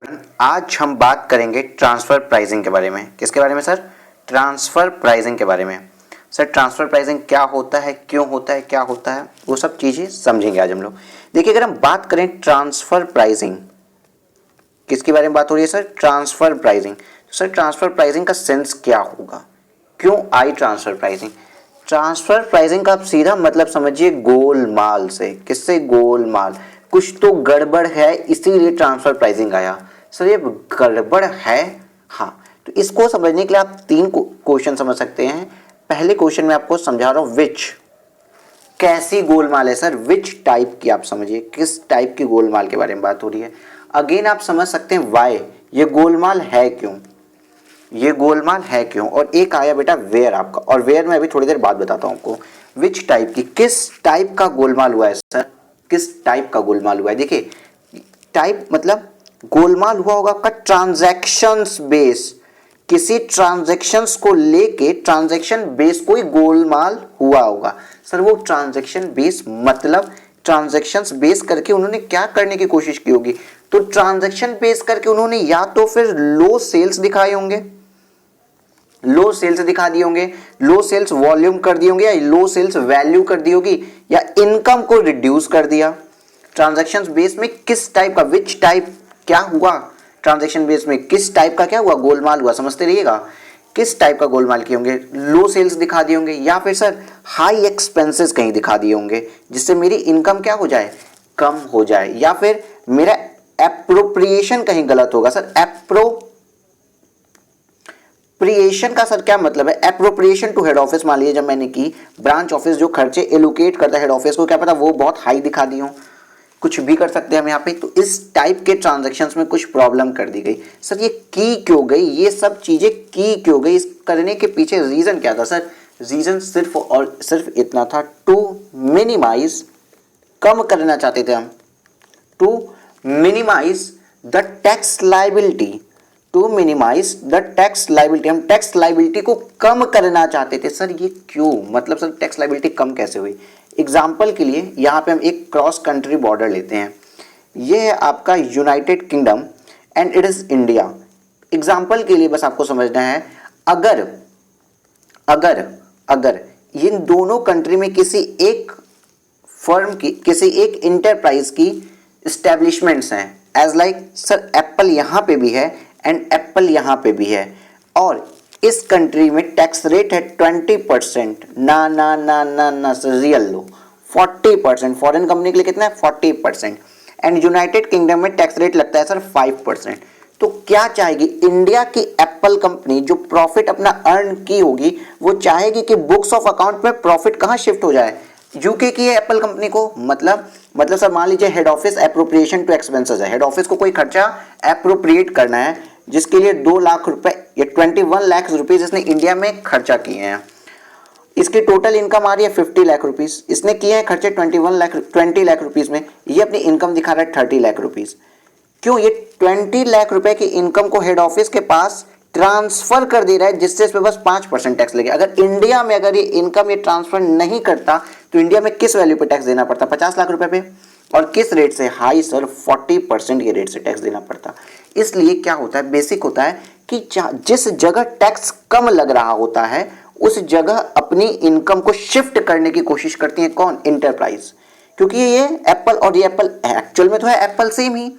आज हम बात करेंगे ट्रांसफ़र प्राइसिंग के बारे में। किसके बारे में सर? ट्रांसफ़र प्राइसिंग के बारे में। सर ट्रांसफ़र प्राइसिंग क्या होता है, क्यों होता है, क्या होता है, वो सब चीज़ें समझेंगे आज हम लोग। देखिए, अगर हम बात करें ट्रांसफ़र प्राइसिंग, किसके बारे में बात हो रही है सर? Transfer pricing. तो सर ट्रांसफ़र प्राइसिंग का सेंस क्या होगा, क्यों आई ट्रांसफ़र प्राइसिंग? ट्रांसफ़र प्राइसिंग का आप सीधा मतलब समझिए गोलमाल से। किससे? गोलमाल। कुछ तो गड़बड़ है, इसीलिए ट्रांसफ़र प्राइसिंग आया। सर ये गड़बड़ है, हाँ। तो इसको समझने के लिए आप तीन क्वेश्चन समझ सकते हैं। पहले क्वेश्चन में आपको समझा रहा हूँ विच, कैसी गोलमाल है सर, विच टाइप की, आप समझिए किस टाइप की गोलमाल के बारे में बात हो रही है। अगेन आप समझ सकते हैं वाई, ये गोलमाल है क्यों, ये गोलमाल है क्यों। और एक आया बेटा वेयर आपका, और वेयर में अभी थोड़ी देर बाद बताता हूं आपको। विच टाइप की, किस टाइप का गोलमाल हुआ है सर, किस टाइप का गोलमाल हुआ है। देखिए टाइप मतलब गोलमाल हुआ होगा आपका ट्रांजैक्शंस बेस, किसी ट्रांजैक्शंस को लेके ट्रांजैक्शन बेस कोई गोलमाल हुआ होगा। सर वो ट्रांजैक्शन बेस मतलब ट्रांजैक्शंस बेस करके उन्होंने क्या करने की कोशिश की होगी, तो ट्रांजैक्शन बेस करके उन्होंने या तो फिर लो सेल्स दिखाए होंगे, लो सेल्स दिखा दिए होंगे, लो सेल्स वॉल्यूम कर दिए होंगे, या लो सेल्स वैल्यू कर दी होगी, या इनकम को रिड्यूस कर दिया। ट्रांजैक्शन बेस में किस टाइप का, विच टाइप क्या हुआ, ट्रांजैक्शन बेस में किस टाइप का क्या हुआ, गोलमाल हुआ, समझते रहिएगा। किस टाइप का गोलमाल किए होंगे, लो सेल्स दिखा दिए होंगे, या फिर सर हाई एक्सपेंसेस कहीं दिखा दिए होंगे जिससे मेरी इनकम क्या हो जाए, कम हो जाए, या फिर मेरा एप्रोप्रिएशन कहीं गलत होगा। सर एप्रोप्रिएशन का सर क्या मतलब है? एप्रोप्रिएशन टू हेड ऑफिस, मान लीजिए जब मैंने की ब्रांच ऑफिस जो खर्चे एलोकेट करता है हेड ऑफिस को, क्या पता वो बहुत हाई दिखा दी हो, कुछ भी कर सकते हैं हम यहाँ पे। तो इस टाइप के ट्रांजैक्शंस में कुछ प्रॉब्लम कर दी गई। सर ये की क्यों गई, ये सब चीजें की क्यों गई, इस करने के पीछे रीजन क्या था सर? रीजन सिर्फ और सिर्फ इतना था, टू मिनिमाइज, कम करना चाहते थे हम, to minimize the tax liability, to minimize the tax liability, हम टैक्स लाइबिलिटी को कम करना चाहते थे। सर ये क्यों, मतलब सर टैक्स लाइबिलिटी कम कैसे हुई? एग्जाम्पल के लिए यहाँ पे हम एक क्रॉस कंट्री बॉर्डर लेते हैं, ये है आपका United kingdom and it is India. Example के लिए बस आपको समझना है, अगर अगर अगर इन दोनों कंट्री में किसी एक फर्म की, किसी एक इंटरप्राइज की स्टैब्लिशमेंट्स हैं, एज लाइक सर एप्पल यहाँ पे भी है एंड एप्पल यहाँ पे भी है, और इस कंट्री में टैक्स रेट है 20%, ना ना ना ना ना सर रियल लो, 40%, फॉरेन कंपनी के लिए कितना है 40%, एंड यूनाइटेड किंगडम में टैक्स रेट लगता है सर 5%। तो क्या चाहेगी इंडिया की एप्पल कंपनी, जो प्रॉफिट अपना अर्न की होगी, वो चाहेगी कि बुक्स ऑफ अकाउंट में प्रॉफिट कहाँ शिफ्ट हो जाए, यूके की है एप्पल कंपनी को। मतलब सर मान लीजिए head office appropriation to expenses है, हेड ऑफिस को कोई खर्चा एप्रोप्रिएट करना है जिसके लिए 2 लाख रुपए या 21 लाख रुपीज इसने इंडिया में खर्चा किए हैं, इसकी टोटल इनकम आ रही है 50 लाख रुपीज, इसने किए हैं खर्चे 20 लाख रुपीज में, ये अपनी इनकम दिखा रहा है 30 लाख रुपीज। क्यों? ये 20 लाख रुपए की इनकम को हेड ऑफिस के पास ट्रांसफर कर दे रहा है, जिससे इस पे बस 5% टैक्स लगे। अगर इंडिया में अगर ये इनकम ये ट्रांसफर नहीं करता तो इंडिया में किस वैल्यू पे टैक्स देना पड़ता? 50 लाख रुपए पे, और किस रेट से? हाई सर 40% के रेट से टैक्स देना पड़ता। इसलिए क्या होता है, बेसिक होता है कि जिस जगह टैक्स कम लग रहा होता है उस जगह अपनी इनकम को शिफ्ट करने की कोशिश करती है कौन? इंटरप्राइज। क्योंकि ये एप्पल और ये एप्पल एक्चुअल में तो है एप्पल सेम ही,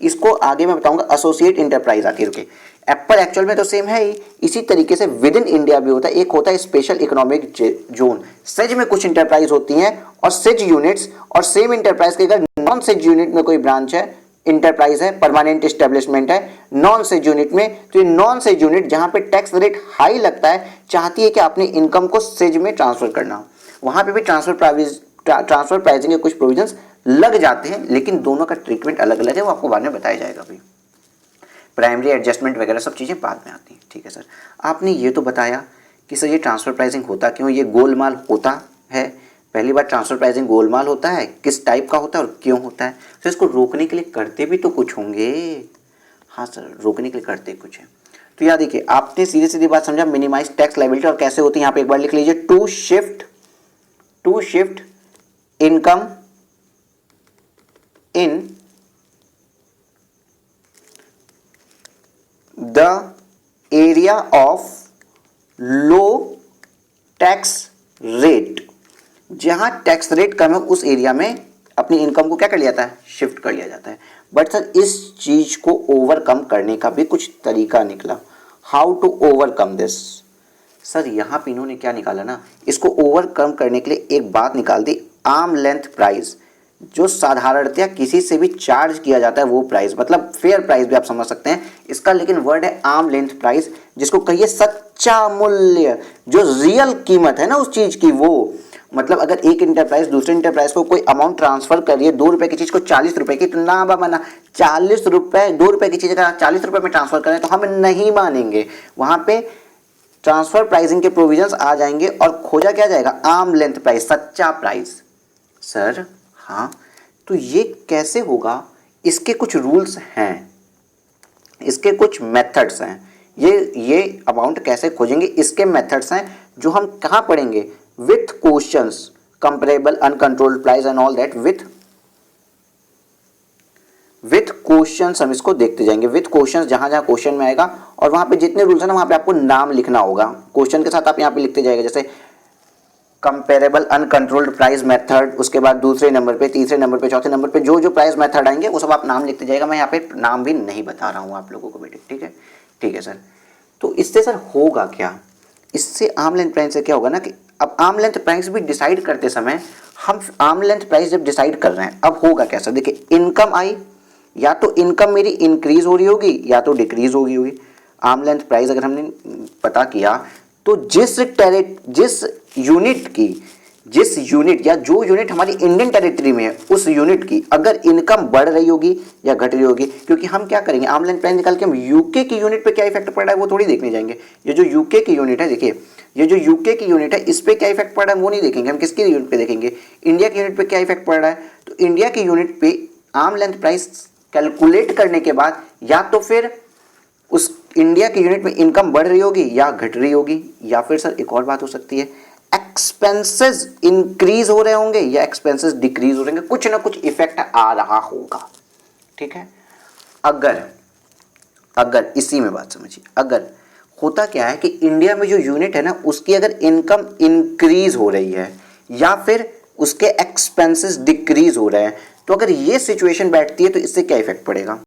इसको आगे मैं बताऊंगा एसोसिएट इंटरप्राइज आके रुके। एप्पल एक्चुअल में तो सेम है ही, इसी तरीके से विद इन इंडिया भी होता है, एक होता है स्पेशल इकोनॉमिक जोन, सेज में कुछ इंटरप्राइज होती हैं और सेज यूनिट्स, और सेम इंटरप्राइज के अगर नॉन सेज यूनिट में कोई ब्रांच है, इंटरप्राइज है, परमानेंट एस्टेब्लिशमेंट है नॉन सेज यूनिट में, तो ये नॉन सेज यूनिट जहां पे टैक्स रेट हाई लगता है चाहती है कि अपनी इनकम को सेज में ट्रांसफर करना, वहां पे भी ट्रांसफर प्राइसिंग के कुछ प्रोविजंस लग जाते हैं, लेकिन दोनों का ट्रीटमेंट अलग अलग है, वो आपको बाद में बताया जाएगा। अभी प्राइमरी एडजस्टमेंट वगैरह सब चीज़ें बाद में आती हैं। ठीक है सर, आपने ये तो बताया कि सर ये ट्रांसफर प्राइसिंग होता क्यों, ये गोलमाल होता है। पहली बार ट्रांसफर प्राइसिंग गोलमाल होता है, किस टाइप का होता है और क्यों होता है। तो इसको रोकने के लिए करते भी तो कुछ होंगे, हाँ सर रोकने के लिए करते कुछ है। तो याद देखिए, आपने सीधी सीधी बात समझा, मिनिमाइज टैक्स लायबिलिटी, और कैसे होती है यहाँ पे एक बार लिख लीजिए, to shift income in the area of low tax rate, जहां टैक्स रेट कम है उस एरिया में अपनी इनकम को क्या कर लिया जाता है, शिफ्ट कर लिया जाता है। बट सर इस चीज को ओवरकम करने का भी कुछ तरीका निकला। How to overcome this? Sir यहां पे इन्होंने क्या निकाला ना, इसको ओवरकम करने के लिए एक बात निकाल दी, आर्म लेंथ प्राइस, जो साधारणतया किसी से भी चार्ज किया जाता है वो प्राइस, मतलब फेयर प्राइस भी आप समझ सकते हैं इसका, लेकिन वर्ड है आर्म लेंथ प्राइस, जिसको कहिए सच्चा मूल्य, जो रियल कीमत है ना उस चीज की वो। मतलब अगर एक इंटरप्राइज दूसरे इंटरप्राइज को कोई अमाउंट ट्रांसफर करिए 2 रुपए की चीज को 40 रुपए की, तो ना बाबा ना, 40 रुपए 2 रुपए की चीज अगर 40 रुपए में ट्रांसफर करें तो हम नहीं मानेंगे। वहां पे ट्रांसफर प्राइसिंग के प्रोविजंस आ जाएंगे और खोजा क्या जाएगा, आर्म लेंथ प्राइस, सच्चा प्राइस। सर हाँ, तो ये कैसे होगा? इसके कुछ रूल्स हैं, इसके कुछ मेथड्स हैं। ये अमाउंट कैसे खोजेंगे, इसके मेथड्स हैं जो हम कहाँ पढ़ेंगे, with questions, comparable, uncontrolled price and all that, with questions हम इसको देखते जाएंगे। विथ क्वेश्चंस जहां जहां क्वेश्चन में आएगा और वहां पे जितने रूल्स है ना वहां पे आपको नाम लिखना होगा, क्वेश्चन के साथ आप यहाँ पे लिखते जाएगा, जैसे कंपेरेबल अनकंट्रोल्ड प्राइस मेथड, उसके बाद दूसरे नंबर पे, तीसरे नंबर पे, चौथे नंबर पे जो जो प्राइस मेथड आएंगे वो सब आप नाम लिखते जाएगा। मैं यहाँ पे नाम भी नहीं बता रहा हूँ आप लोगों को बेटे, ठीक है, ठीक है सर। तो इससे सर होगा क्या, इससे आर्म लेंथ प्राइस से क्या होगा ना कि अब आर्म लेंथ प्राइस भी डिसाइड करते समय हम आर्म लेंथ प्राइस जब डिसाइड कर रहे हैं, अब होगा क्या सर, देखिए इनकम आई, या तो इनकम मेरी इंक्रीज हो रही होगी या तो डिक्रीज हो गई होगी। आर्म लेंथ प्राइस अगर हमने पता किया तो जिस यूनिट या जो यूनिट हमारी इंडियन टेरिटरी में है उस यूनिट की अगर इनकम बढ़ रही होगी या घट रही होगी, क्योंकि हम क्या करेंगे आर्म लेंथ प्राइस निकाल के हम यूके की यूनिट पे क्या इफेक्ट पड़ रहा है वो थोड़ी देखने जाएंगे। ये जो यूके की यूनिट है, देखिए ये जो यूके की यूनिट है इस पे क्या इफेक्ट पड़ रहा है वो नहीं देखेंगे, हम किसकी यूनिट पे देखेंगे, इंडिया की यूनिट पे क्या इफेक्ट पड़ रहा है। तो इंडिया की यूनिट पे आर्म लेंथ प्राइस कैलकुलेट करने के बाद या तो फिर उस इंडिया की यूनिट में इनकम बढ़ रही होगी या घट रही होगी, या फिर सर एक और बात हो सकती है एक्सपेंसेस इंक्रीज हो रहे होंगे या एक्सपेंसेस डिक्रीज हो रहे होंगे, कुछ ना कुछ इफेक्ट आ रहा होगा, ठीक है। अगर इसी में बात समझिए, अगर होता क्या है कि इंडिया में जो यूनिट है ना उसकी अगर इनकम इंक्रीज हो रही है या फिर उसके एक्सपेंसेस डिक्रीज हो रहे हैं, तो अगर ये सिचुएशन बैठती है तो इससे क्या इफेक्ट पड़ेगा।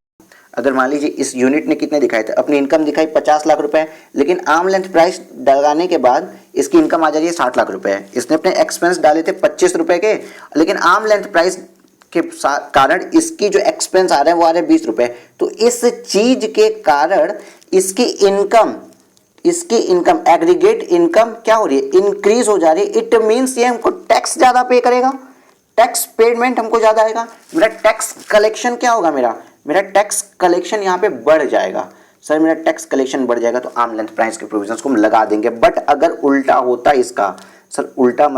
अगर मान लीजिए इस यूनिट ने कितने दिखाए थे, अपनी इनकम दिखाई 50 लाख रुपए, लेकिन आर्म लेंथ प्राइस लगाने के बाद इसकी इनकम आ जा रही है 60 लाख रुपए। इसने अपने एक्सपेंस डाले थे 25 रुपए के, लेकिन आर्म लेंथ प्राइस के कारण इसकी जो एक्सपेंस आ रहे हैं वो आ रहे हैं 20 रुपए। तो इस चीज के कारण इसकी इनकम एग्रीगेट इनकम क्या हो रही है, इंक्रीज हो जा रही है। इट मींस ये हमको टैक्स ज्यादा पे करेगा, टैक्स पेमेंट हमको ज्यादा आएगा, मेरा टैक्स कलेक्शन क्या होगा, मेरा टैक्स कलेक्शन यहाँ पे बढ़ जाएगा। सर मेरा टैक्स कलेक्शन बढ़ जाएगा तो आर्म लेंथ प्राइस के प्रोविजंस को हम लगा देंगे। बट अगर उल्टा होता इसका, सर उल्टा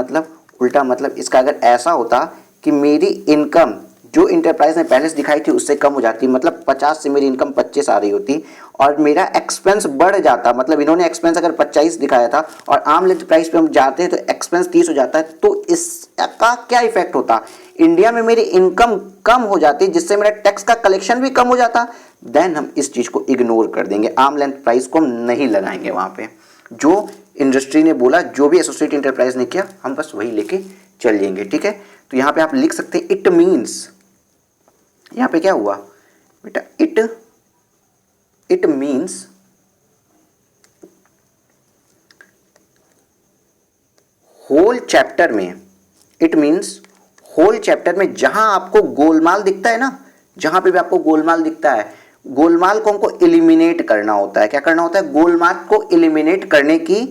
मतलब इसका अगर ऐसा होता कि मेरी इनकम जो इंटरप्राइज ने पहले से दिखाई थी उससे कम हो जाती, मतलब 50 से मेरी इनकम 25 आ रही होती और मेरा एक्सपेंस बढ़ जाता, मतलब इन्होंने एक्सपेंस अगर 25 दिखाया था और आर्म लेंथ प्राइस पे हम जाते हैं तो एक्सपेंस 30 हो जाता है, तो इसका क्या इफेक्ट होता, इंडिया में मेरी इनकम कम हो जाती जिससे मेरा टैक्स का कलेक्शन भी कम हो जाता। देन हम इस चीज को इग्नोर कर देंगे, आर्म लेंथ प्राइस को हम नहीं लगाएंगे वहां पे। जो इंडस्ट्री ने बोला, जो भी एसोसिएट इंटरप्राइज ने किया, हम बस वही लेके चल जाएंगे, ठीक है। तो यहाँ पे आप लिख सकते हैं इट मीन्स, यहाँ पे क्या हुआ बेटा, इट मीन्स होल चैप्टर में जहां आपको गोलमाल दिखता है ना, जहां पे भी आपको गोलमाल दिखता है, गोलमाल को हमको एलिमिनेट करना होता है। क्या करना होता है, गोलमाल को एलिमिनेट करने की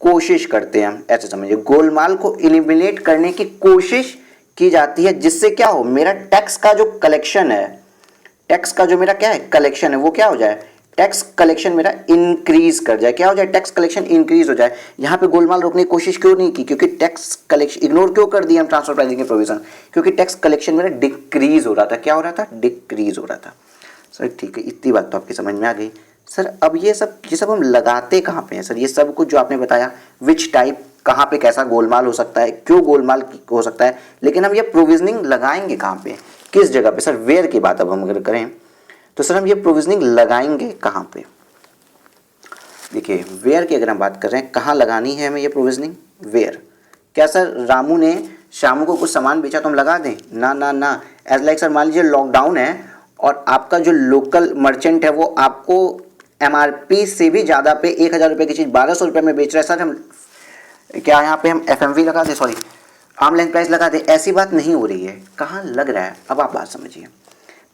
कोशिश करते हैं हम, ऐसे समझिए, गोलमाल को एलिमिनेट करने की कोशिश की जाती है, जिससे क्या हो, मेरा टैक्स का जो कलेक्शन है, टैक्स का जो मेरा क्या है कलेक्शन है, वो क्या हो जाए, टैक्स कलेक्शन मेरा इंक्रीज कर जाए। क्या हो जाए, टैक्स कलेक्शन इंक्रीज हो जाए। यहाँ पे गोलमाल रोकने की कोशिश क्यों नहीं की, क्योंकि टैक्स कलेक्शन इग्नोर क्यों कर दिया हम ट्रांसफर प्राइसिंग के प्रोविजन, क्योंकि टैक्स कलेक्शन मेरा डिक्रीज हो रहा था। क्या हो रहा था, डिक्रीज हो रहा था। सर ठीक है, इतनी बात तो आपकी समझ में आ गई। सर अब ये सब हम लगाते कहाँ पे हैं सर, ये सब कुछ जो आपने बताया, विच टाइप, कहाँ पे कैसा गोलमाल हो सकता है, क्यों गोलमाल हो सकता है, लेकिन हम ये प्रोविजनिंग लगाएंगे कहाँ पे, किस जगह पे सर, वेयर की बात अब हम अगर करें तो सर हम ये प्रोविजनिंग लगाएंगे कहाँ पे? देखिए वेयर की अगर हम बात कर रहे हैं, कहाँ लगानी है हमें ये प्रोविजनिंग? वेयर। क्या सर रामू ने श्यामू को कुछ सामान बेचा तो हम लगा दें? ना ना ना। एज लाइक सर मान लीजिए लॉकडाउन है और आपका जो लोकल मर्चेंट है वो आपको MRP से भी ज़्यादा पे 1000 रुपये की चीज़ 1200 रुपये में बेच रहा है, सर हम क्या यहाँ पे हम FMV लगा दें, सॉरी आर्म लेंथ प्राइस लगा दें? ऐसी बात नहीं हो रही है। कहाँ लग रहा है? अब आप बात समझिए।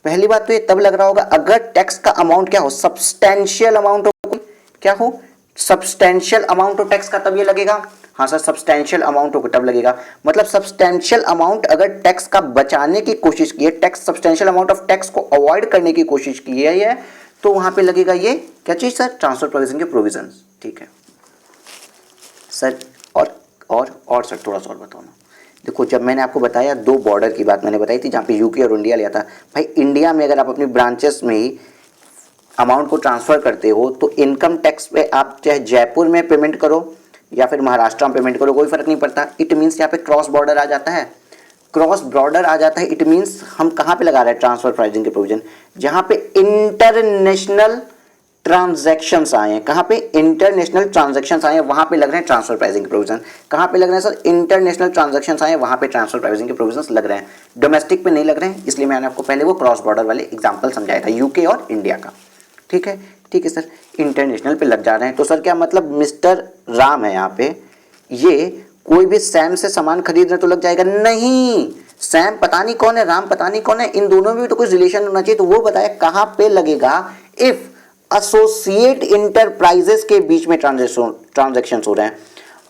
पहली बात तो ये तब लग रहा होगा अगर टैक्स का अमाउंट क्या हो, सब्सटेंशियल अमाउंट हो, क्या हो, सब्सटेंशियल अमाउंट हो टैक्स का, तब ये लगेगा। हाँ सर सब्सटेंशियल अमाउंट हो तब लगेगा। मतलब सब्सटेंशियल अमाउंट अगर टैक्स का बचाने की कोशिश की है, tax substantial amount of tax को अवॉइड करने की कोशिश की है ये, तो वहां पे लगेगा ये क्या चीज सर? ट्रांसफर प्रोविजन के प्रोविजन। ठीक है सर। और सर थोड़ा सा और बताओ ना। देखो जब मैंने आपको बताया 2 बॉर्डर की बात मैंने बताई थी जहाँ पे यूके और इंडिया लिया था, भाई इंडिया में अगर आप अपनी ब्रांचेस में ही अमाउंट को ट्रांसफ़र करते हो तो इनकम टैक्स पे आप चाहे जयपुर में पेमेंट करो या फिर महाराष्ट्र में पेमेंट करो, कोई फर्क नहीं पड़ता। इट मीन्स यहाँ पे क्रॉस बॉर्डर आ जाता है, क्रॉस बॉर्डर आ जाता है। इट मीन्स हम कहाँ पे लगा रहे हैं ट्रांसफर प्राइसिंग के प्रोविजन? जहाँ पे इंटरनेशनल ट्रांजैक्शंस आए हैं, कहाँ पे इंटरनेशनल ट्रांजैक्शंस आए हैं वहाँ पे लग रहे हैं ट्रांसफर प्राइसिंग के प्रोविजन। कहाँ पे लग रहे हैं सर? इंटरनेशनल ट्रांजैक्शंस आए हैं वहाँ पे ट्रांसफर प्राइसिंग के प्रोविजन लग रहे हैं, डोमेस्टिक पे नहीं लग रहे हैं। इसलिए मैंने आपको पहले वो क्रॉस बॉर्डर वाले एग्जाम्पल समझाया था, यूके और इंडिया का। ठीक है सर, इंटरनेशनल पे लग जा रहे हैं। तो सर क्या मतलब मिस्टर राम है यहाँ पे, ये कोई भी सैम से सामान खरीद रहे तो लग जाएगा? नहीं, सैम पता नहीं कौन है, राम पता नहीं कौन है, इन दोनों में भी तो कुछ रिलेशन होना चाहिए। तो वो बताया कहाँ पे लगेगा? इफ एसोसिएट इंटरप्राइजेस के बीच में ट्रांजैक्शन हो रहे हैं,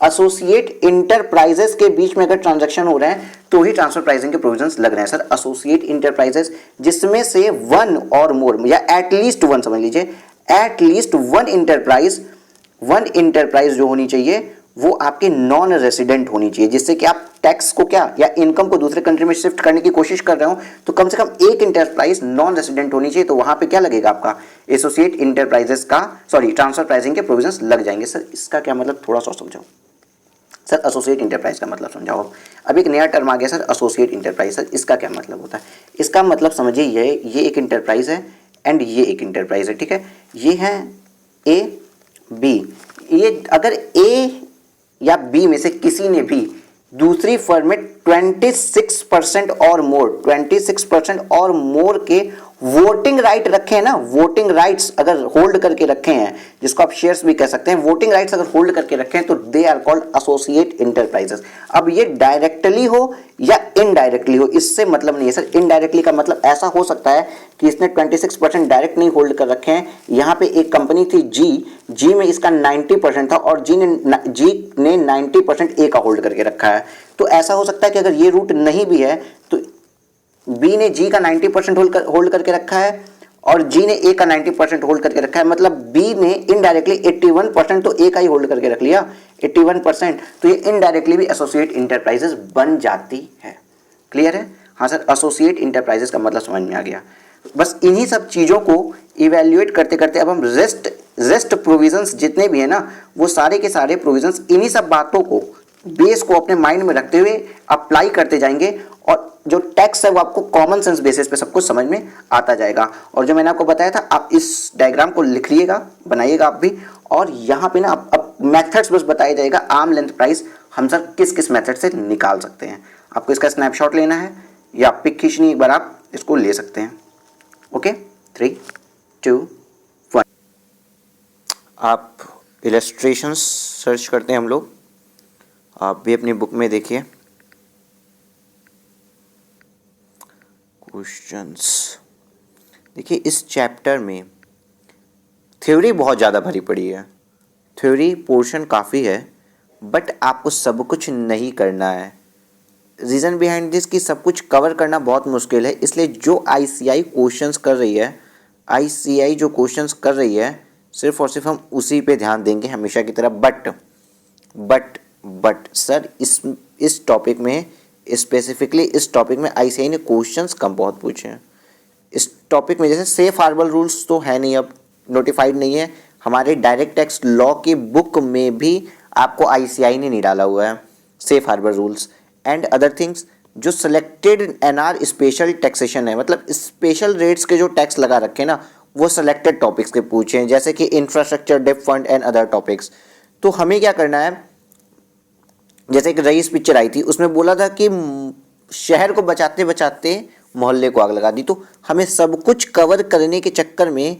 एसोसिएट इंटरप्राइजेस के बीच में अगर ट्रांजैक्शन हो रहे हैं तो ही ट्रांसफर प्राइसिंग के प्रोविजंस लग रहे हैं सर। एसोसिएट इंटरप्राइजेस जिसमें से वन और मोर या एटलीस्ट वन, समझ लीजिए एटलीस्ट वन इंटरप्राइज जो होनी चाहिए वो आपके नॉन रेसिडेंट होनी चाहिए, जिससे कि आप टैक्स को क्या या इनकम को दूसरे कंट्री में शिफ्ट करने की कोशिश कर रहे हो तो कम से कम एक इंटरप्राइज नॉन रेसिडेंट होनी चाहिए। तो वहां पे क्या लगेगा आपका? एसोसिएट इंटरप्राइजेस का ट्रांसफर प्राइसिंग के प्रोविजंस लग जाएंगे। सर इसका क्या मतलब थोड़ा सा समझाओ सर। एसोसिएट इंटरप्राइज का मतलब समझाओ। अब एक नया टर्म आ गया सर एसोसिएट इंटरप्राइज। सर इसका क्या मतलब होता है? इसका मतलब समझिए ये एक इंटरप्राइज है एंड ये एक इंटरप्राइज है। ठीक है, ये है ए बी। ये अगर ए या बी में से किसी ने भी दूसरी फर्म में 26% और मोर 26% और मोर के वोटिंग राइट रखे हैं ना, वोटिंग राइट्स अगर होल्ड करके रखे हैं, जिसको आप शेयर्स भी कह सकते हैं, वोटिंग राइट्स अगर होल्ड करके रखे हैं तो they are called associate enterprises. अब ये डायरेक्टली हो या इनडायरेक्टली हो इससे मतलब नहीं है सर। इनडायरेक्टली का मतलब ऐसा हो सकता है कि इसने 26% डायरेक्ट नहीं होल्ड कर रखे हैं। यहाँ पे एक कंपनी थी जी में इसका 90% था और जी ने 90% ए का होल्ड करके रखा है। तो ऐसा हो सकता है कि अगर ये रूट नहीं भी है तो बी ने जी का 90% होल्ड करके रखा है और जी ने ए का 90% होल्ड करके रखा है। मतलब बी ने इनडायरेक्टली 81% तो ए का ही होल्ड करके रख लिया, 81%। तो ये इनडायरेक्टली भी एसोसिएट इंटरप्राइजेस बन जाती है। क्लियर है? हाँ सर, एसोसिएट इंटरप्राइजेस का मतलब समझ में आ गया। बस इन्हीं सब चीज़ों को इवेल्युएट करते करते अब हम रेस्ट प्रोविजंस जितने भी है ना वो सारे के सारे प्रोविजंस इन्हीं सब बातों को बेस को अपने माइंड में रखते हुए अप्लाई करते जाएंगे और जो टैक्स है वो आपको कॉमन सेंस बेसिस पे सब कुछ समझ में आता जाएगा। और जो मैंने आपको बताया था आप इस डायग्राम को लिखिएगा, बनाइएगा आप भी, और यहाँ पे ना अब मेथड्स बस बताया जाएगा आर्म लेंथ प्राइस हम सर किस किस मेथड से निकाल सकते हैं। आपको इसका स्नैपशॉट लेना है या पिक खींचनी, एक बार आप इसको ले सकते हैं। ओके, 3, 2, 1। आप इलस्ट्रेशंस सर्च करते हैं हम लोग, आप भी अपनी बुक में देखिए क्वेश्चंस। देखिए इस चैप्टर में थ्योरी बहुत ज़्यादा भरी पड़ी है, थ्योरी पोर्शन काफ़ी है बट आपको सब कुछ नहीं करना है। रीज़न बिहाइंड दिस कि सब कुछ कवर करना बहुत मुश्किल है, इसलिए जो आईसीआई क्वेश्चंस कर रही है, आईसीआई जो क्वेश्चंस कर रही है सिर्फ और सिर्फ हम उसी पे ध्यान देंगे हमेशा की तरह। बट सर इस टॉपिक में स्पेसिफिकली इस टॉपिक में आईसीआई ने क्वेश्चंस कम बहुत पूछे हैं। इस टॉपिक में जैसे सेफ हार्बर रूल्स तो है नहीं, अब नोटिफाइड नहीं है, हमारे डायरेक्ट टैक्स लॉ की बुक में भी आपको आईसीआई ने नहीं डाला हुआ है safe harbour rules and other things. जो सिलेक्टेड एनआर स्पेशल टैक्सेशन है, मतलब स्पेशल रेट्स के जो टैक्स लगा रखे हैं ना, वो सिलेक्टेड टॉपिक्स के पूछे हैं, जैसे कि infrastructure, depth fund and other topics. तो हमें क्या करना है, जैसे एक रईस पिक्चर आई थी, उसमें बोला था कि शहर को बचाते बचाते मोहल्ले को आग लगा दी। तो हमें सब कुछ कवर करने के चक्कर में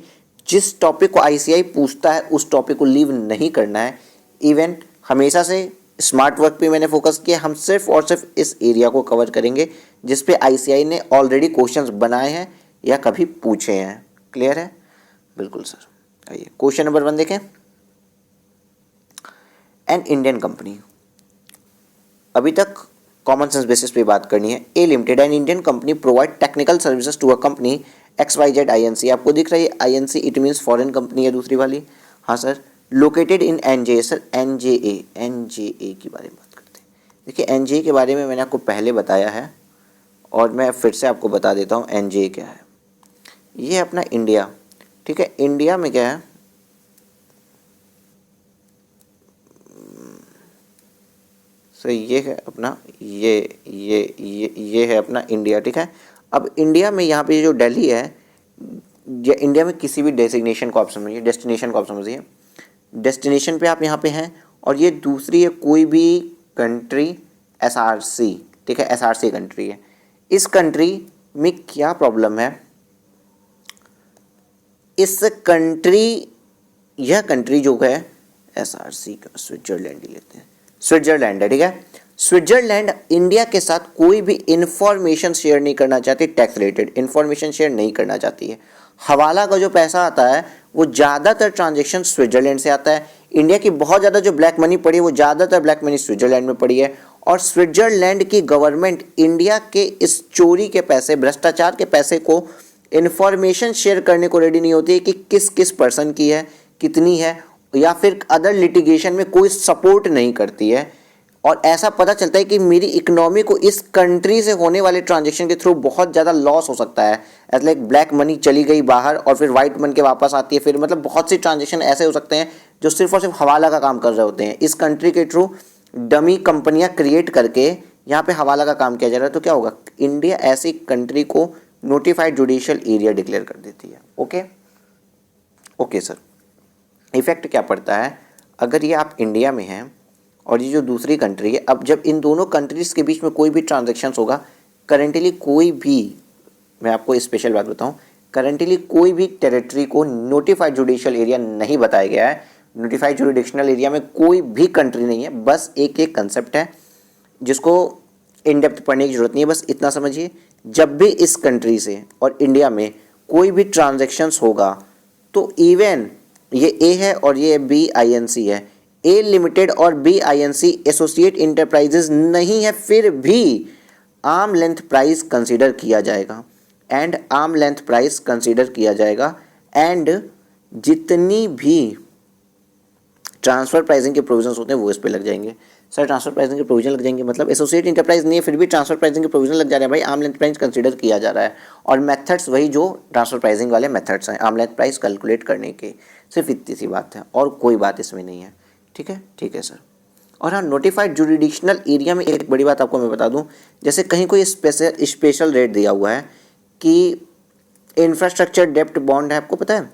जिस टॉपिक को आईसीआई पूछता है उस टॉपिक को लीव नहीं करना है। इवन हमेशा से स्मार्ट वर्क पे मैंने फोकस किया, हम सिर्फ और सिर्फ इस एरिया को कवर करेंगे जिस पे आईसीआई ने ऑलरेडी क्वेश्चंस बनाए हैं या कभी पूछे हैं। क्लियर है? बिल्कुल सर। आइए क्वेश्चन नंबर 1 देखें। एन इंडियन कंपनी, अभी तक कॉमन सेंस बेसिस पे बात करनी है। A limited an Indian company provide technical services to a company XYZ INC। आपको दिख रही है INC, it means foreign company है दूसरी वाली। हाँ sir. Located in NJA। Sir NJA के बारे में बात करते हैं। देखिए NJA के बारे में मैंने आपको पहले बताया है और मैं फिर से आपको बता देता हूँ NJA क्या है। ये अपना इंडिया, ठीक है। इंडिया में क्या है, सो ये है अपना ये है अपना इंडिया, ठीक है। अब इंडिया में यहाँ पे जो दिल्ली है, या इंडिया में किसी भी डेजिग्नेशन को आप समझिए, डेस्टिनेशन को आप समझिए। डेस्टिनेशन पे आप यहाँ पे हैं और ये दूसरी है कोई भी कंट्री SRC, ठीक है। SRC कंट्री है। इस कंट्री में क्या प्रॉब्लम है, इस कंट्री, यह कंट्री जो है SRC का स्विट्जरलैंड ही लेते हैं, स्विट्जरलैंड है, ठीक है। स्विट्जरलैंड इंडिया के साथ कोई भी इंफॉर्मेशन शेयर नहीं करना चाहती, टैक्स रिलेटेड इंफॉर्मेशन शेयर नहीं करना चाहती है। हवाला का जो पैसा आता है वो ज़्यादातर ट्रांजैक्शन स्विट्जरलैंड से आता है। इंडिया की बहुत ज़्यादा जो ब्लैक मनी पड़ी है वो ज़्यादातर ब्लैक मनी स्विट्जरलैंड में पड़ी है। और स्विट्जरलैंड की गवर्नमेंट इंडिया के इस चोरी के पैसे, भ्रष्टाचार के पैसे को इंफॉर्मेशन शेयर करने को रेडी नहीं होती है कि किस किस पर्सन की है, कितनी है, या फिर अदर लिटिगेशन में कोई सपोर्ट नहीं करती है। और ऐसा पता चलता है कि मेरी इकोनॉमी को इस कंट्री से होने वाले ट्रांजैक्शन के थ्रू बहुत ज़्यादा लॉस हो सकता है। एज लाइक ब्लैक मनी चली गई बाहर और फिर वाइट मनी के वापस आती है, फिर मतलब बहुत सी ट्रांजैक्शन ऐसे हो सकते हैं जो सिर्फ और सिर्फ हवाला का काम कर रहे होते हैं। इस कंट्री के थ्रू डमी कंपनियां क्रिएट करके यहाँ पे हवाला का काम किया जा रहा है। तो क्या होगा, इंडिया ऐसी कंट्री को नोटिफाइड जुडिशियल एरिया डिक्लेयर कर देती है। Okay sir. इफेक्ट क्या पड़ता है अगर ये आप इंडिया में हैं और ये जो दूसरी कंट्री है, अब जब इन दोनों कंट्रीज़ के बीच में कोई भी ट्रांजैक्शन होगा, करेंटली कोई भी, मैं आपको स्पेशल बात बताऊं, करेंटली कोई भी टेरिटरी को नोटिफाइड जुडिशियल एरिया नहीं बताया गया है। नोटिफाइड जुडिशियल एरिया में कोई भी कंट्री नहीं है, बस एक कंसेप्ट है जिसको इन डेप्थ पढ़ने की जरूरत नहीं है, बस इतना समझिए। जब भी इस कंट्री से और इंडिया में कोई भी ट्रांजैक्शंस होगा तो इवन ये ए है और ये BINC है, ए लिमिटेड और BINC एसोसिएट इंटरप्राइजेज नहीं है, फिर भी आर्म लेंथ प्राइस कंसीडर किया जाएगा एंड जितनी भी ट्रांसफर प्राइसिंग के प्रोविजंस होते हैं वो इस पे लग जाएंगे। सर ट्रांसफर प्राइसिंग के प्रोविजन लग जाएंगे मतलब एसोसिएट इंटरप्राइज नहीं है फिर भी ट्रांसफर प्राइसिंग के प्रोविजन लग जा रहे हैं भाई, आर्म लेंथ प्राइस कंसीडर किया जा रहा है। और मेथड्स वही जो ट्रांसफर प्राइसिंग वाले मेथड्स हैं आर्म लेंथ प्राइस कैलकुलेट करने के, सिर्फ इतनी सी बात है और कोई बात इसमें नहीं है। ठीक है सर। और हाँ, नोटिफाइड जुरिडिक्शनल एरिया में एक बड़ी बात आपको मैं बता दूं, जैसे कहीं कोई स्पेशल रेट दिया हुआ है कि इंफ्रास्ट्रक्चर डेप्ट बॉन्ड है, आपको पता है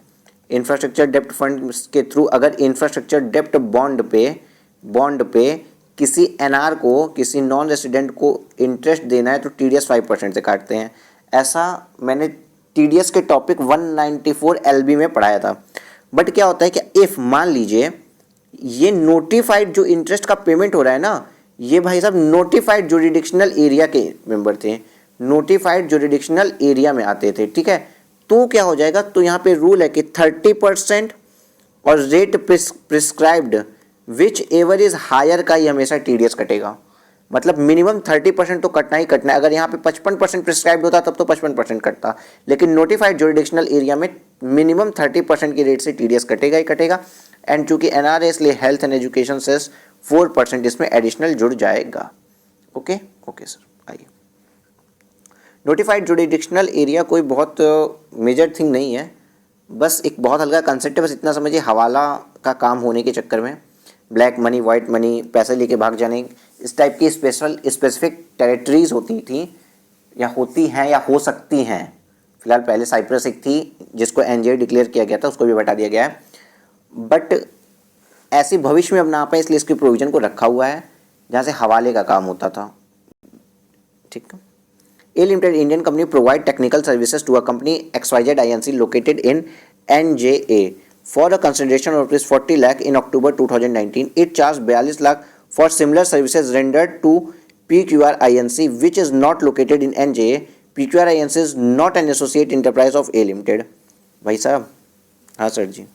इंफ्रास्ट्रक्चर डेप्ट फंड के थ्रू अगर इंफ्रास्ट्रक्चर डेप्ट बॉन्ड पे किसी एनआर को, किसी नॉन रेसिडेंट को इंटरेस्ट देना है तो TDS 5% से काटते हैं। ऐसा मैंने TDS के टॉपिक 194 LB में पढ़ाया था। बट क्या होता है कि इफ़ मान लीजिए ये नोटिफाइड जो इंटरेस्ट का पेमेंट हो रहा है ना, ये भाई साहब नोटिफाइड जुरिडिक्शनल एरिया के मेंबर थे, नोटिफाइड जुरिडिक्शनल एरिया में आते थे, ठीक है। तो क्या हो जाएगा, तो यहाँ पे रूल है कि 30% और rate prescribed whichever is higher का ही हमेशा TDS कटेगा। मतलब मिनिमम 30% तो कटना ही कटना है। अगर यहाँ पे 55% प्रिस्क्राइब्ड होता तब तो 55% कटता, लेकिन नोटिफाइड जुरिडिक्शनल एरिया में मिनिमम 30% की रेट से TDS कटेगा ही कटेगा। एंड चूंकि NRA इसलिए हेल्थ एंड एजुकेशन सेस 4% इसमें एडिशनल जुड़ जाएगा। Okay sir. आइए, नोटिफाइड जुरिडिक्शनल एरिया कोई बहुत मेजर थिंग नहीं है, बस एक बहुत हल्का कंसेप्ट है, बस इतना समझिए हवाला का काम होने के चक्कर में ब्लैक मनी, वाइट मनी, पैसे लेके भाग जाने, इस टाइप की स्पेसिफिक टेरिटरीज होती थी या होती हैं या हो सकती हैं। फिलहाल पहले साइप्रस एक थी जिसको एनजे डिक्लेयर किया गया था, उसको भी बता दिया गया है, बट ऐसी भविष्य में अब ना पाए इसलिए इसकी प्रोविजन को रखा हुआ है जहाँ से हवाले का काम होता था। ठीक है। A limited Indian company provide technical services to a company XYZ INC located in NJA for a consideration of ₹40 lakh in October 2019. It charged 42 lakh for similar services rendered to PQR INC which is not located in NJA. PQR INC is not an associate enterprise of A Limited. भाई साहब, हाँ sir जी,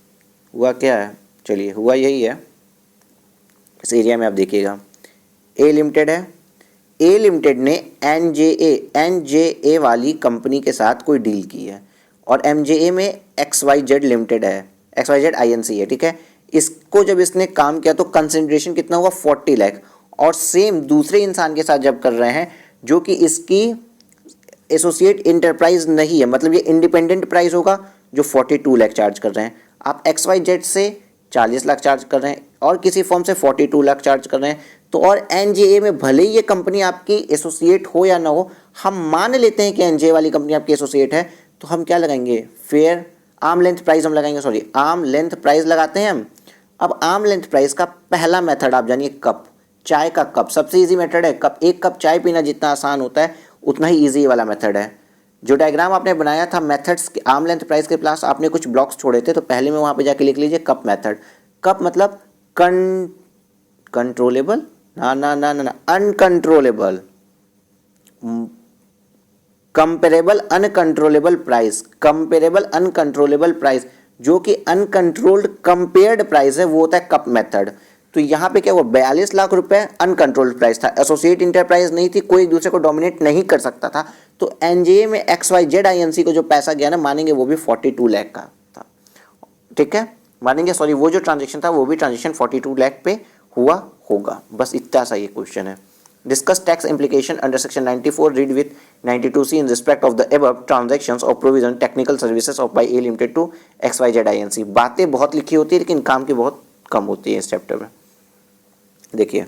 हुआ क्या है? चलिए, हुआ यही है, इस एरिया में आप देखिएगा ए लिमिटेड है, ए लिमिटेड ने NJA वाली कंपनी के साथ कोई डील की है और MJA में XYZ लिमिटेड है, XYZ INC है, ठीक है। इसको जब इसने काम किया तो कंसिडरेशन कितना हुआ? 40 लाख। और सेम दूसरे इंसान के साथ जब कर रहे हैं जो कि इसकी एसोसिएट इंटरप्राइज नहीं है, मतलब ये इंडिपेंडेंट प्राइस होगा, जो 42 लाख चार्ज कर रहे हैं। आप XYZ से 40 लाख चार्ज कर रहे हैं और किसी फॉर्म से 42 लाख चार्ज कर रहे हैं, तो और NJA में भले ही ये कंपनी आपकी एसोसिएट हो या ना हो, हम मान लेते हैं कि NJA वाली कंपनी आपकी एसोसिएट है, तो हम क्या लगाएंगे? फेयर आर्म लेंथ प्राइस हम लगाएंगे, सॉरी आर्म लेंथ प्राइस लगाते हैं हम। अब आर्म लेंथ प्राइस का पहला मेथड आप जानिए, कप, चाय का कप, सबसे इजी मेथड है कप। एक कप चाय पीना जितना आसान होता है उतना ही इजी वाला मेथड है। जो डायग्राम आपने बनाया था मेथड्स के आर्म लेंथ प्राइस के प्लस आपने कुछ ब्लॉक्स छोड़े थे, तो पहले में वहाँ पे जाके लिख लीजिए कप मेथड। कप मतलब कंट्रोलेबल, ना uncontrollable, comparable uncontrollable price, comparable uncontrollable price, जो कि अनकंट्रोल्ड कंपेयर्ड प्राइस है, वो होता है कप मेथड। तो यहाँ पे क्या हुआ? 42 लाख रुपए अनकंट्रोल्ड प्राइस था, एसोसिएट इंटरप्राइज नहीं थी, कोई एक दूसरे को डोमिनेट नहीं कर सकता था, तो NJA में XYZ INC को जो पैसा गया ना, मानेंगे वो भी 42 लाख का था, ठीक है, मानेंगे, सॉरी वो जो ट्रांजेक्शन था वो भी ट्रांजेक्शन 42 लाख पे हुआ होगा। बस इतना सा ये क्वेश्चन है। Discuss tax implication under section 94 read with 92C in respect of the above transactions or provision technical services of by A Limited to XYZ INC। बातें बहुत लिखी होती है लेकिन काम की बहुत कम होती है इस चैप्टर में। देखिए,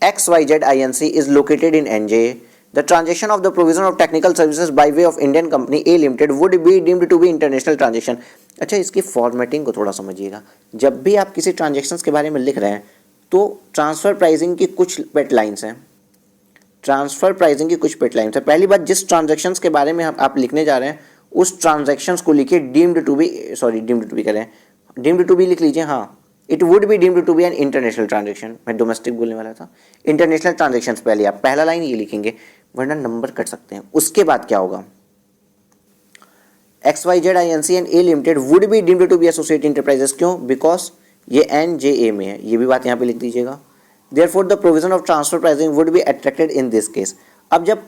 XYZ INC is located in NJA. The transaction of the provision of technical services by way of Indian company A Limited would be deemed to be international transaction। अच्छा, इसकी फॉर्मेटिंग को थोड़ा समझिएगा। जब भी आप किसी ट्रांजेक्शन्स के बारे में लिख रहे हैं तो ट्रांसफ़र प्राइसिंग की कुछ पेट लाइन्स हैं, ट्रांसफ़र प्राइसिंग की कुछ पेट लाइन्स है। पहली बात, जिस ट्रांजैक्शंस के बारे में आप लिखने जा रहे हैं उस ट्रांजैक्शंस को लिखिए deemed to be, sorry deemed to be करें, डीम्ड टू बी लिख लीजिए, हाँ, it would be deemed to be an international transaction. मैं डोमेस्टिक बोलने वाला था, इंटरनेशनल ट्रांजैक्शंस पहले आप पहला लाइन ये लिखेंगे, वरना नंबर कट सकते हैं। उसके बाद क्या होगा? XYZ INC and A limited would be deemed to be associate enterprises. क्यों? बिकॉज ये NJA में है, ये भी बात यहाँ पे लिख दीजिएगा। Therefore the provision of transfer pricing would be attracted in this case। अब जब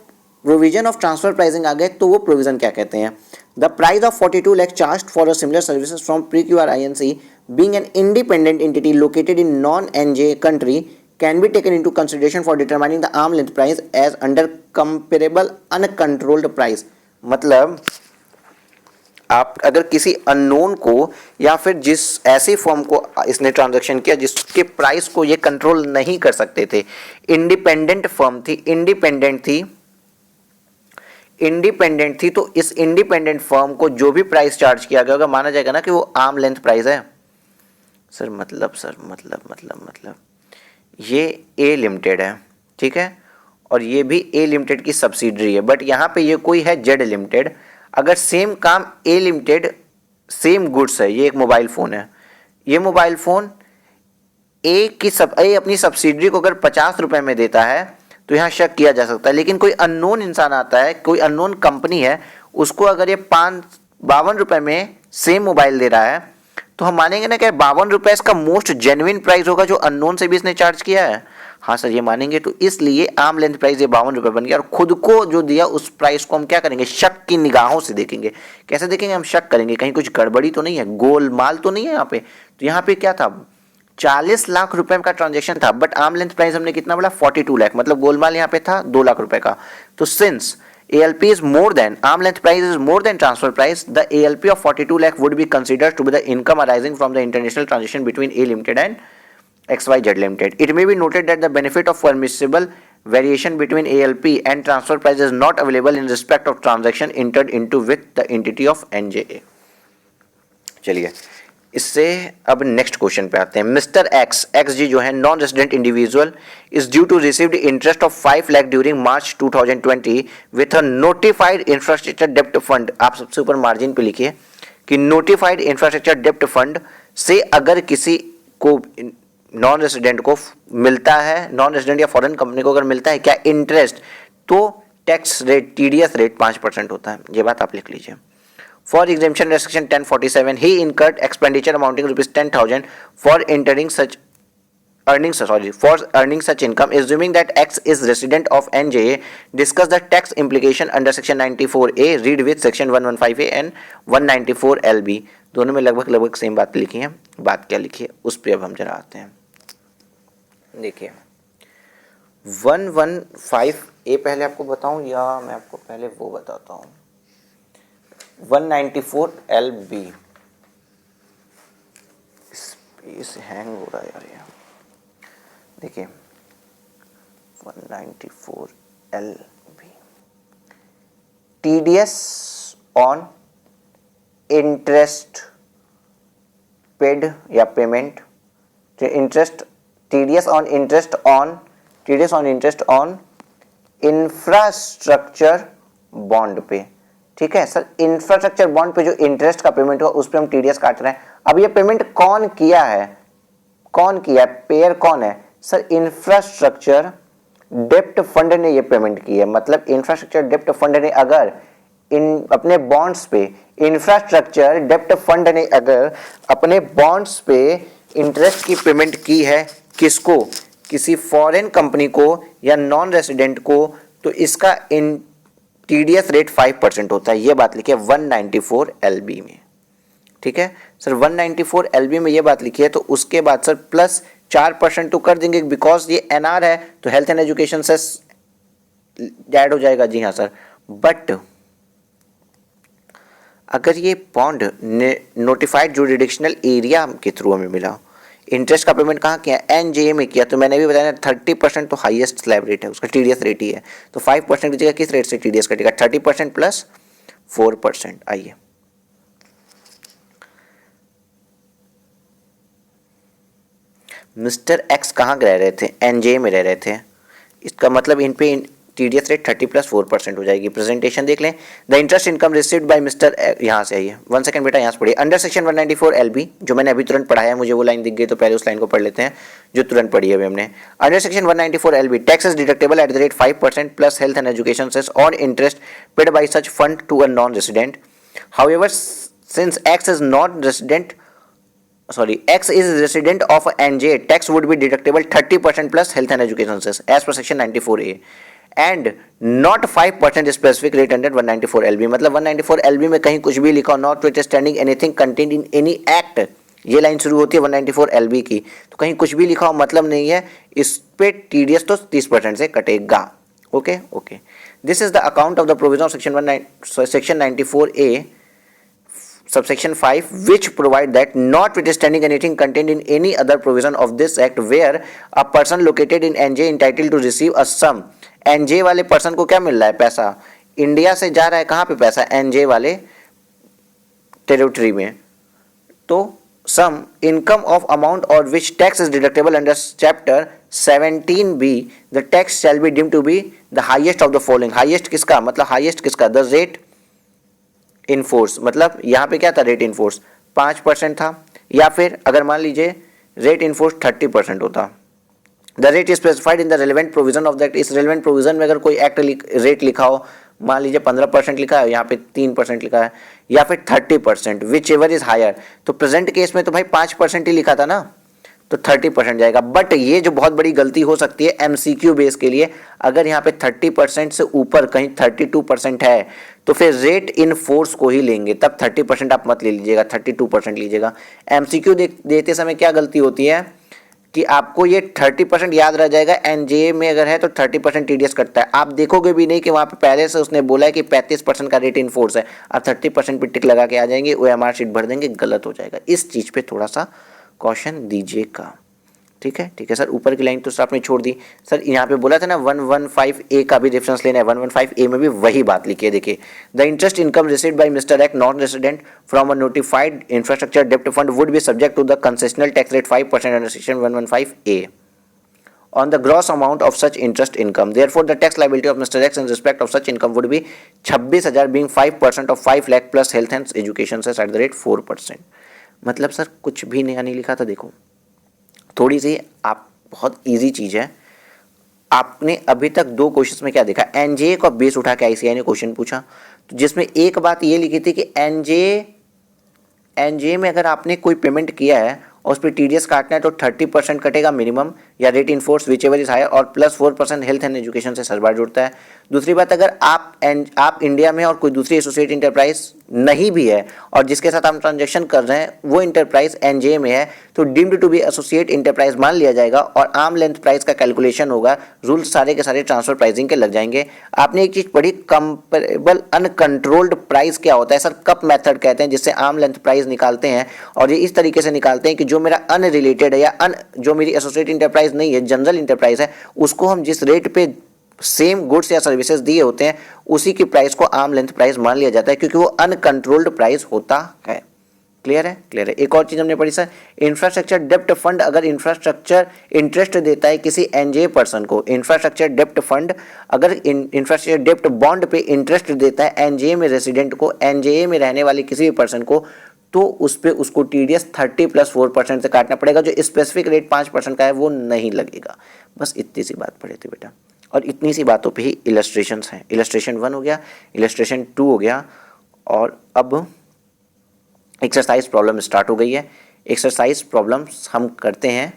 प्रोविजन ऑफ ट्रांसफर प्राइसिंग आ गए तो वो प्रोविजन क्या कहते हैं? The price of 42 lakh charge for a similar services from PQR INC being an independent entity located in non-NJA country can be taken into consideration for determining the arm length price as under comparable uncontrolled price। मतलब आप अगर किसी unknown को या फिर जिस ऐसी firm को इसने ट्रांजैक्शन किया जिसके प्राइस को ये कंट्रोल नहीं कर सकते थे, इंडिपेंडेंट फर्म थी, इंडिपेंडेंट थी, तो इस इंडिपेंडेंट फर्म को जो भी प्राइस चार्ज किया गया होगा माना जाएगा ना कि वो आर्म लेंथ प्राइस है। सर मतलब ये ए लिमिटेड है, ठीक है, और ये भी ए लिमिटेड की सब्सिडरी है, बट यहाँ पे ये कोई है जेड लिमिटेड। अगर सेम काम ए लिमिटेड, सेम गुड्स है, ये एक मोबाइल फ़ोन है, ये मोबाइल फ़ोन ए अपनी सब्सिडरी को अगर 50 रुपये में देता है तो यहाँ शक किया जा सकता है। लेकिन कोई अननोन इंसान आता है, कोई अननोन कंपनी है, उसको अगर ये 52 रुपये में सेम मोबाइल दे रहा है तो हम मानेंगे ना कि 52 रुपये इसका मोस्ट जेन्युइन प्राइस होगा जो अननोन से भी इसने चार्ज किया है। हाँ सर, ये मानेंगे। तो इसलिए आर्म लेंथ प्राइस ये 52 रुपये बन गया और खुद को जो दिया उस प्राइस को हम क्या करेंगे? शक की निगाहों से देखेंगे। कैसे देखेंगे? हम शक करेंगे कहीं कुछ गड़बड़ी तो नहीं है, गोलमाल तो नहीं है यहाँ पे। तो यहाँ पे क्या था? 40 लाख रुपए का ट्रांजेक्शन था, बट आर्म लेंथ प्राइस हमने कितना बोला? 42 लाख, मतलब गोलमाल यहाँ पे था 2 लाख रुपए का। तो since ALP is more than, arm length price is more than transfer price, the ALP of 42 lakh would be considered to be the income arising from the international transaction between A Limited and XYZ Limited. It may be noted that the benefit of permissible variation between ALP and transfer price is not available in respect of transaction entered into with the entity of NJA. चलिए इससे अब next question पे आते हैं. Mister x ji जो है non resident individual is due to received interest of 5 lakh during March 2020 with a notified infrastructure डेप्ट fund. आप सबसे ऊपर मार्जिन पे लिखिए कि नोटिफाइड इंफ्रास्ट्रक्चर डेप्ट फंड से अगर किसी को नॉन रेजिडेंट को मिलता है, नॉन रेजिडेंट या फॉरेन कंपनी को अगर मिलता है क्या इंटरेस्ट, तो टैक्स रेट TDS रेट 5% होता है. ये बात आप लिख लीजिए. For exemption restriction 1047, he incurred expenditure amounting to ₹10,000 for earning such income. Assuming that X is resident of NJA, discuss the tax implication under section 94A. Read with section 115A and 194LB. दोनों में लगभग same बात लिखी है. बात क्या लिखी है उस पर अब हम जरा आते हैं. देखिए 115A पहले आपको बताऊं या मैं आपको पहले वो बताता हूं. 194LB स्पेस हैंग हो रहा है यार ये. देखिए 194LB TDS on interest paid या payment. Interest TDS on interest on infrastructure bond पे. ठीक है सर, इंफ्रास्ट्रक्चर बॉन्ड पे जो इंटरेस्ट का पेमेंट हुआ उस पे हम TDS काट रहे हैं. अब ये पेमेंट कौन किया है, पेयर कौन है सर? इंफ्रास्ट्रक्चर डेप्ट फंड ने ये पेमेंट की है. मतलब इंफ्रास्ट्रक्चर डेप्ट फंड ने अगर अपने बॉन्ड्स पे, इंफ्रास्ट्रक्चर डेप्ट फंड ने अगर अपने बॉन्ड्स पे इंटरेस्ट की पेमेंट की है, किसको? किसी फॉरेन कंपनी को या नॉन रेसिडेंट को, तो इसका TDS रेट 5% होता है. ये बात लिखी है 194LB में. ठीक है सर, 194LB में ये बात लिखी है. तो उसके बाद सर प्लस 4% तो कर देंगे बिकॉज ये NR है तो हेल्थ एंड एजुकेशन से ऐड हो जाएगा. जी हाँ सर, बट अगर ये बॉन्ड नोटिफाइड जुरिडिक्शनल एरिया के थ्रू हमें मिला, इंटरेस्ट का पेमेंट कहाँ किया? NJA में किया. तो मैंने भी बताया 30% तो हाईएस्ट स्लैब रेट है, उसका TDS रेट ही है. तो 5% की जगह किस रेट से TDS कटेगा? 30% प्लस 4%. आइए मिस्टर एक्स कहाँ रह रहे थे? NJA में रह रहे थे. इसका मतलब इन पे TDS रेट 30 प्लस 4% हो जाएगी. प्रेजेंटेशन देख लें. The interest income received by mister, यहाँ से आइए 1 सेकंड बेटा, यहाँ से पढ़िए. अंडर सेक्शन 194LB जो मैंने अभी तुरंत पढ़ाया है, मुझे वो लाइन दिख गई तो पहले उस लाइन को पढ़ लेते हैं जो तुरंत पढ़ी है अभी हमने. Under section 194LB tax is deductible at the rate 5% plus health and education cess on interest paid by such fund to a non resident. However since X is resident of NJA, tax would be deductible 30% plus health and education cess as per section 94A and not 5% specific rate under 194LB. मतलब 194LB में कहीं कुछ भी लिखा हो, notwithstanding anything contained in any act, ये line शुरू होती है 194LB की, तो कहीं कुछ भी लिखा हो मतलब नहीं है, इस पे TDS तो 30% से कटेगा. Okay. This is the account of the provision of section 94A subsection 5 which provide that notwithstanding anything contained in any other provision of this act where a person located in NJ entitled to receive a sum. NJ वाले person को क्या मिल रहा है? पैसा. India से जा रहा है कहाँ पे पैसा? NJ वाले टेरिटरी में. तो सम इनकम ऑफ अमाउंट और which tax is deductible under chapter 17B the tax shall be deemed to be the highest of the following. Highest किसका? मतलब हाईएस्ट किसका? The rate in force. मतलब यहाँ पे क्या था? रेट इन फोर्स 5% था, या फिर अगर मान लीजिए रेट इन फोर्स 30% होता. The rate is specified in the relevant provision of that. इस रेलेवेंट प्रोविजन में अगर कोई एक्ट रेट लिखा हो, मान लीजिए 15% लिखा है, यहाँ पे 3% लिखा है, या फिर 30%, विच एवर इज हायर. तो प्रेजेंट केस में तो भाई 5% ही लिखा था ना, तो 30% जाएगा. बट ये जो बहुत बड़ी गलती हो सकती है MCQ बेस के लिए, अगर यहाँ पे 30% से ऊपर कहीं 32% है तो फिर रेट इन फोर्स को ही लेंगे, तब 30% आप मत ले लीजिएगा, 32% लीजिएगा. MCQ देते समय क्या गलती होती है कि आपको ये 30% याद रह जाएगा. NJA में अगर है तो 30% TDS कटता है. आप देखोगे भी नहीं कि वहाँ पे पहले से उसने बोला है कि 35% का रेट इन फोर्स है, आप 30% पे टिक लगा के आ जाएंगे, OMR शीट भर देंगे, गलत हो जाएगा. इस चीज़ पे थोड़ा सा कॉशन दीजिएगा. ठीक है सर, ऊपर की लाइन तो सर आपने छोड़ दी। सर यहाँ पे बोला था ना 115A का भी रेफरेंस लेना है, 115A में भी वही बात लिखी है, देखिए the interest income received by mister X non resident from a notified infrastructure डेप्ट fund would be subject to the concessional tax rate 5% under section 115A on the gross amount of such interest income. Therefore, the tax liability of Mr. X in respect of such income would be 26,000 being 5% of 5 lakh plus health and education cess at the rate 4%. मतलब sir कुछ भी नया नहीं लिखा था। देखो थोड़ी सी आप बहुत इजी चीज़ है। आपने अभी तक 2 क्वेश्चंस में क्या देखा, एनजे का बेस उठा के आईसीआई ने क्वेश्चन पूछा, तो जिसमें एक बात ये लिखी थी कि एनजे में अगर आपने कोई पेमेंट किया है और उस पर टीडीएस काटना है तो 30% कटेगा मिनिमम या rate in force whichever is higher, और plus 4% health and education cess सरबार जुड़ता है। दूसरी बात, अगर आप इंडिया में और कोई दूसरी एसोसिएट इंटरप्राइज नहीं भी है और जिसके साथ आप ट्रांजेक्शन कर रहे हैं वो इंटरप्राइज एनजे में है तो deemed to be associate enterprise मान लिया जाएगा और आर्म लेंथ प्राइस का कैलकुलेशन होगा। रूल्स सारे के सारे ट्रांसफर प्राइसिंग के लग जाएंगे। आपने एक चीज़ पढ़ी, कंपेरेबल अनकंट्रोल्ड प्राइस क्या होता है सर, कप मेथड कहते हैं, जिससे आर्म लेंथ प्राइस निकालते हैं और ये इस तरीके से निकालते हैं कि जो मेरा अनरिलेटेड है या जो मेरी एसोसिएट इंटरप्राइज नहीं है, जनरल इंटरप्राइज है, उसको हम जिस रेट पे सेम गुड्स या सर्विसेज दिए होते हैं उसी की प्राइस को आर्म लेंथ प्राइस मान लिया जाता है क्योंकि वो अनकंट्रोल्ड प्राइस होता है। क्लियर है? क्लियर है। एक और चीज हमने पढ़ी सर, इंफ्रास्ट्रक्चर डेप्ट फंड अगर इंफ्रास्ट्रक्चर इंटरेस्ट देता है किसी एनजे पर्सन को, इंफ्रास्ट्रक्चर डेप्ट फंड अगर इंफ्रास्ट्रक्चर डेप्ट बॉन्ड पे इंटरेस्ट देता है एनजे में रेसिडेंट को, एनजे में रहने वाले किसी भी पर्सन को, तो उस पर उसको टीडीएस 30 + 4% से काटना पड़ेगा। जो स्पेसिफिक रेट 5% का है वो नहीं लगेगा। बस इतनी सी बात पढ़े थे बेटा, और इतनी सी बातों पे ही इलस्ट्रेशंस हैं। इलस्ट्रेशन 1 हो गया, इलस्ट्रेशन 2 हो गया, और अब एक्सरसाइज प्रॉब्लम स्टार्ट हो गई है। एक्सरसाइज प्रॉब्लम्स हम करते हैं